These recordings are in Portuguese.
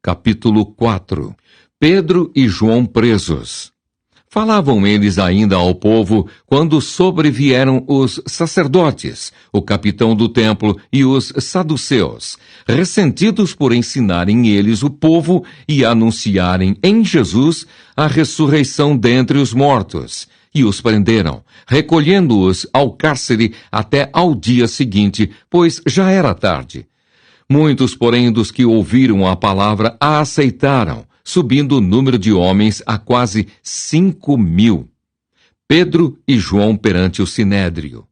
Capítulo 4. Pedro e João presos. Falavam eles ainda ao povo quando sobrevieram os sacerdotes, o capitão do templo e os saduceus, ressentidos por ensinarem eles o povo e anunciarem em Jesus a ressurreição dentre os mortos, e os prenderam, recolhendo-os ao cárcere até ao dia seguinte, pois já era tarde. Muitos, porém, dos que ouviram a palavra a aceitaram, subindo o número de homens a quase 5.000. Pedro e João perante o Sinédrio.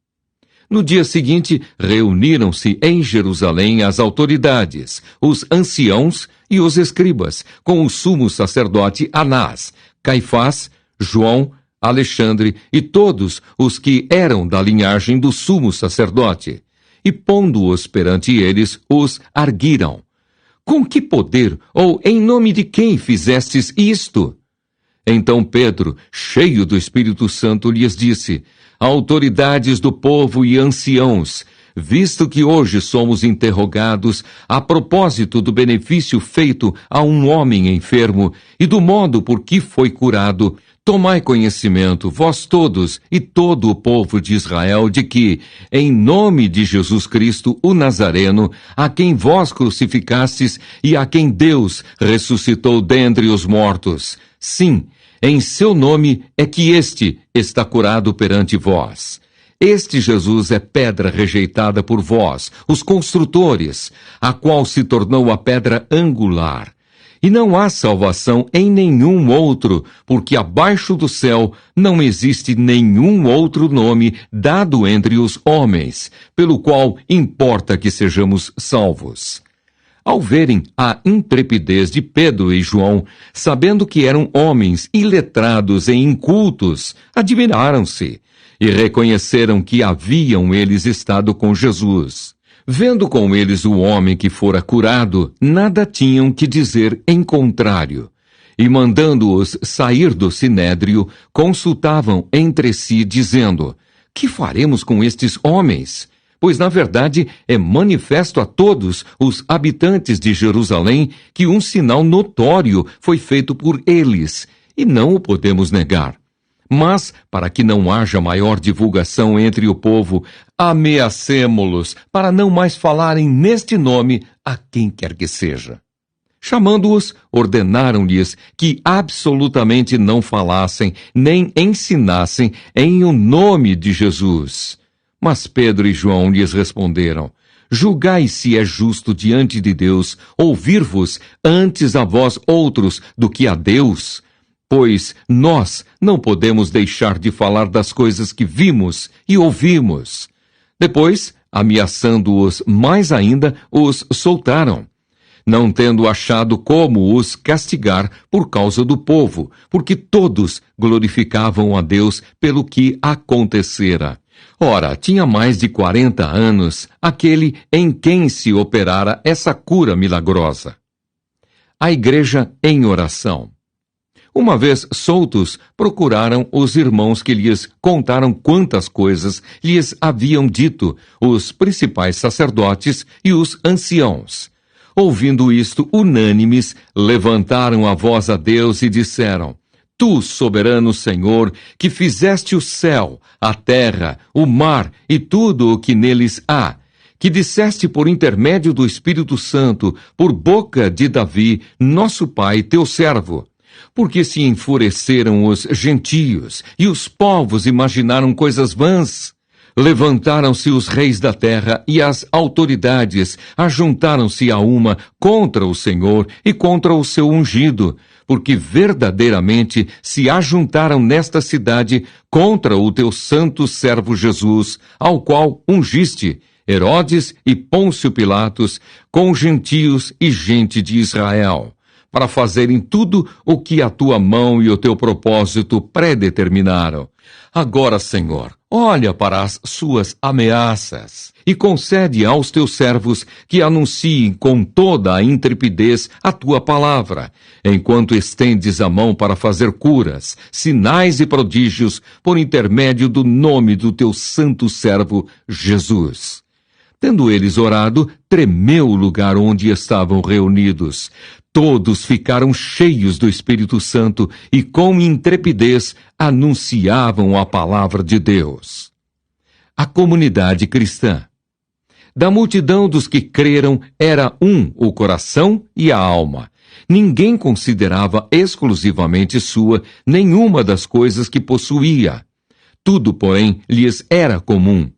No dia seguinte, reuniram-se em Jerusalém as autoridades, os anciãos e os escribas, com o sumo sacerdote Anás, Caifás, João, Alexandre e todos os que eram da linhagem do sumo sacerdote. E pondo-os perante eles, os arguiram. Com que poder, ou em nome de quem fizestes isto? Então Pedro, cheio do Espírito Santo, lhes disse: autoridades do povo e anciãos, visto que hoje somos interrogados a propósito do benefício feito a um homem enfermo e do modo por que foi curado, tomai conhecimento, vós todos e todo o povo de Israel, de que, em nome de Jesus Cristo, o Nazareno, a quem vós crucificastes e a quem Deus ressuscitou dentre os mortos, sim, em seu nome é que este está curado perante vós. Este Jesus é pedra rejeitada por vós, os construtores, a qual se tornou a pedra angular. E não há salvação em nenhum outro, porque abaixo do céu não existe nenhum outro nome dado entre os homens, pelo qual importa que sejamos salvos. Ao verem a intrepidez de Pedro e João, sabendo que eram homens iletrados e incultos, admiraram-se e reconheceram que haviam eles estado com Jesus. Vendo com eles o homem que fora curado, nada tinham que dizer em contrário. E mandando-os sair do sinédrio, consultavam entre si, dizendo: que faremos com estes homens? Pois, na verdade, é manifesto a todos os habitantes de Jerusalém que um sinal notório foi feito por eles, e não o podemos negar. Mas, para que não haja maior divulgação entre o povo, ameacemo-los para não mais falarem neste nome a quem quer que seja. Chamando-os, ordenaram-lhes que absolutamente não falassem, nem ensinassem em o nome de Jesus. Mas Pedro e João lhes responderam: julgai se é justo diante de Deus ouvir-vos antes a vós outros do que a Deus. Pois nós não podemos deixar de falar das coisas que vimos e ouvimos. Depois, ameaçando-os mais ainda, os soltaram, não tendo achado como os castigar por causa do povo, porque todos glorificavam a Deus pelo que acontecera. Ora, tinha mais de 40 anos aquele em quem se operara essa cura milagrosa. A igreja em oração. Uma vez soltos, procuraram os irmãos que lhes contaram quantas coisas lhes haviam dito os principais sacerdotes e os anciãos. Ouvindo isto, unânimes, levantaram a voz a Deus e disseram: Tu, soberano Senhor, que fizeste o céu, a terra, o mar e tudo o que neles há, que disseste por intermédio do Espírito Santo, por boca de Davi, nosso pai, teu servo, porque se enfureceram os gentios, e os povos imaginaram coisas vãs. Levantaram-se os reis da terra, e as autoridades ajuntaram-se a uma contra o Senhor e contra o seu ungido, porque verdadeiramente se ajuntaram nesta cidade contra o teu santo servo Jesus, ao qual ungiste, Herodes e Pôncio Pilatos, com gentios e gente de Israel, para fazerem tudo o que a tua mão e o teu propósito predeterminaram. Agora, Senhor, olha para as suas ameaças e concede aos teus servos que anunciem com toda a intrepidez a tua palavra, enquanto estendes a mão para fazer curas, sinais e prodígios por intermédio do nome do teu santo servo Jesus. Tendo eles orado, tremeu o lugar onde estavam reunidos. Todos ficaram cheios do Espírito Santo e com intrepidez anunciavam a palavra de Deus. A comunidade cristã. Da multidão dos que creram, era um o coração e a alma. Ninguém considerava exclusivamente sua nenhuma das coisas que possuía. Tudo, porém, lhes era comum.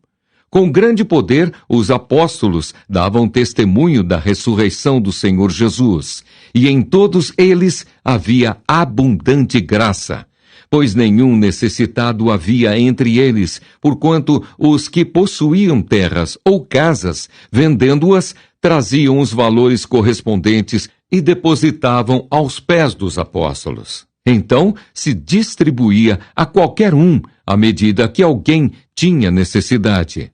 Com grande poder, os apóstolos davam testemunho da ressurreição do Senhor Jesus, e em todos eles havia abundante graça, pois nenhum necessitado havia entre eles, porquanto os que possuíam terras ou casas, vendendo-as, traziam os valores correspondentes e depositavam aos pés dos apóstolos. Então se distribuía a qualquer um à medida que alguém tinha necessidade.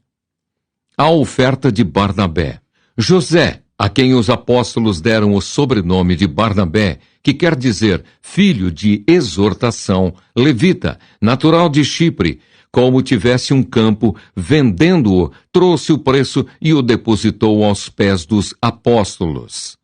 A oferta de Barnabé. José, a quem os apóstolos deram o sobrenome de Barnabé, que quer dizer filho de exortação, levita, natural de Chipre, como tivesse um campo, vendendo-o, trouxe o preço e o depositou aos pés dos apóstolos.